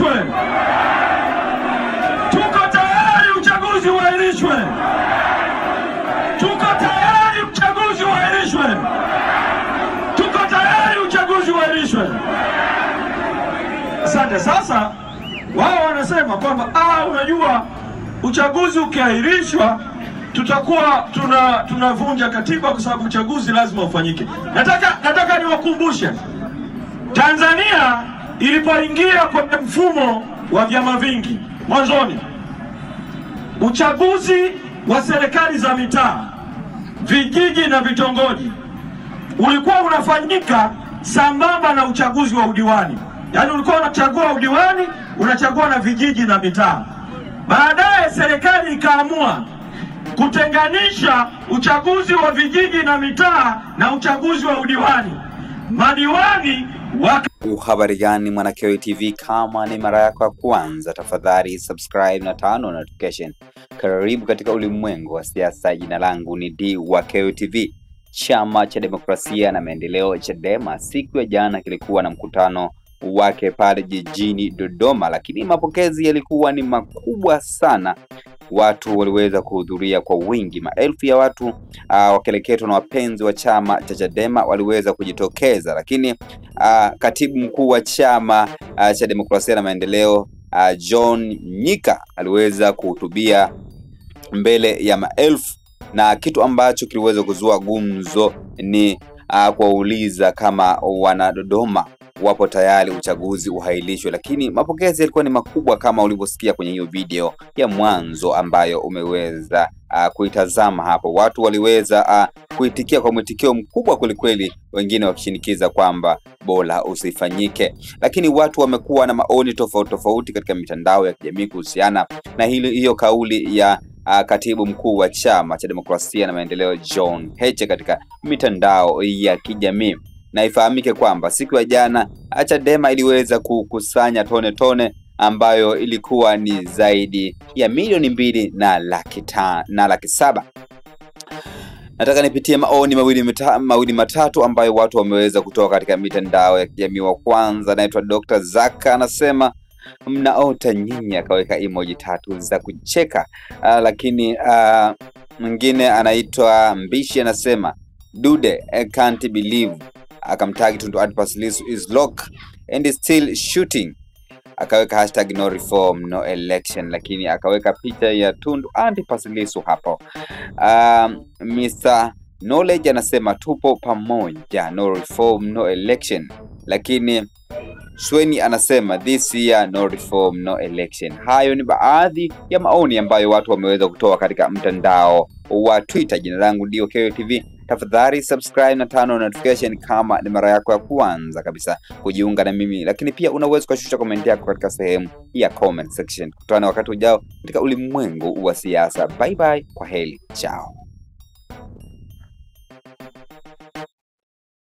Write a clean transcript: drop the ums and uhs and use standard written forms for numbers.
uahirishwe. Tuko tayari uchaguzi uahirishwe. Tuko tayari uchaguzi uahirishwe. Tuko tayari uchaguzi uahirishwe. Asante. Sasa wao wanasema kwamba unajua uchaguzi ukiahirishwa tutakuwa tunavunja katiba kwa sababu uchaguzi lazima ufanyike. Nataka niwakumbushe, Tanzania ilipoingia kwenye mfumo wa vyama vingi mwanzoni, uchaguzi wa serikali za mitaa, vijiji na vitongoji ulikuwa unafanyika sambamba na uchaguzi wa udiwani. Yaani ulikuwa unachagua udiwani, unachagua na vijiji na mitaa. Baadaye serikali ikaamua kutenganisha uchaguzi wa vijiji na mitaa na uchaguzi wa udiwani. Madiwani Habari gani Mwanakeo TV? Kama ni mara yako ya kwanza, tafadhali subscribe na turn on notification. Karibu katika ulimwengu wa siasa. Jina langu ni D wa Keo TV. Chama cha Demokrasia na Maendeleo Chadema siku ya jana kilikuwa na mkutano wake pale jijini Dodoma, lakini mapokezi yalikuwa ni makubwa sana. Watu waliweza kuhudhuria kwa wingi. Maelfu ya watu wakieleketwa na wapenzi wa chama cha Chadema waliweza kujitokeza, lakini katibu mkuu wa chama cha Demokrasia na Maendeleo John Mnyika aliweza kuhutubia mbele ya maelfu, na kitu ambacho kiliweza kuzua gumzo ni kuwauliza kama wana Dodoma wapo tayari uchaguzi uhailishwe. Lakini mapokezi yalikuwa ni makubwa kama ulivyosikia kwenye hiyo video ya mwanzo ambayo umeweza kuitazama hapo. Watu waliweza kuitikia kwa mwitikio mkubwa kwelikweli, wengine wakishinikiza kwamba bora usifanyike. Lakini watu wamekuwa na maoni tofauti katika mitandao ya kijamii kuhusiana na hiyo kauli ya katibu mkuu wa chama cha Demokrasia na Maendeleo John Heche katika mitandao ya kijamii. Na ifahamike kwamba siku ya jana Chadema iliweza kukusanya tone ambayo ilikuwa ni zaidi ya milioni 2.7 milioni. Nataka nipitie maoni mawili matatu ambayo watu wameweza kutoka katika mitandao ya kijamii. Wa kwanza anaitwa Dr. Zaka, anasema mnaota nyinyi, akaweka emoji 3 za kucheka. Lakini mwingine anaitwa Mbishi, anasema Dude I can't believe, akamtag Tundu Antipas Lissu is locked and is still shooting, akaweka hashtag no reform no election, lakini akaweka picha ya Tundu Antipas Lissu hapo. Mr. Knowledge anasema tupo pamoja, no reform no election, lakini Sweni anasema this year no reform no election. Hayo ni baadhi ya maoni ambayo watu wameweza kutoa katika mtandao wa Twitter. Jina langu ndio Keo TV. Tafadhali subscribe na turn on notification kama ni mara yako ya kwanza kabisa kujiunga na mimi, lakini pia unaweza kushusha comment yako katika sehemu ya comment section. Kutana wakati ujao katika ulimwengu wa siasa. Bye bye, kwa heri, ciao.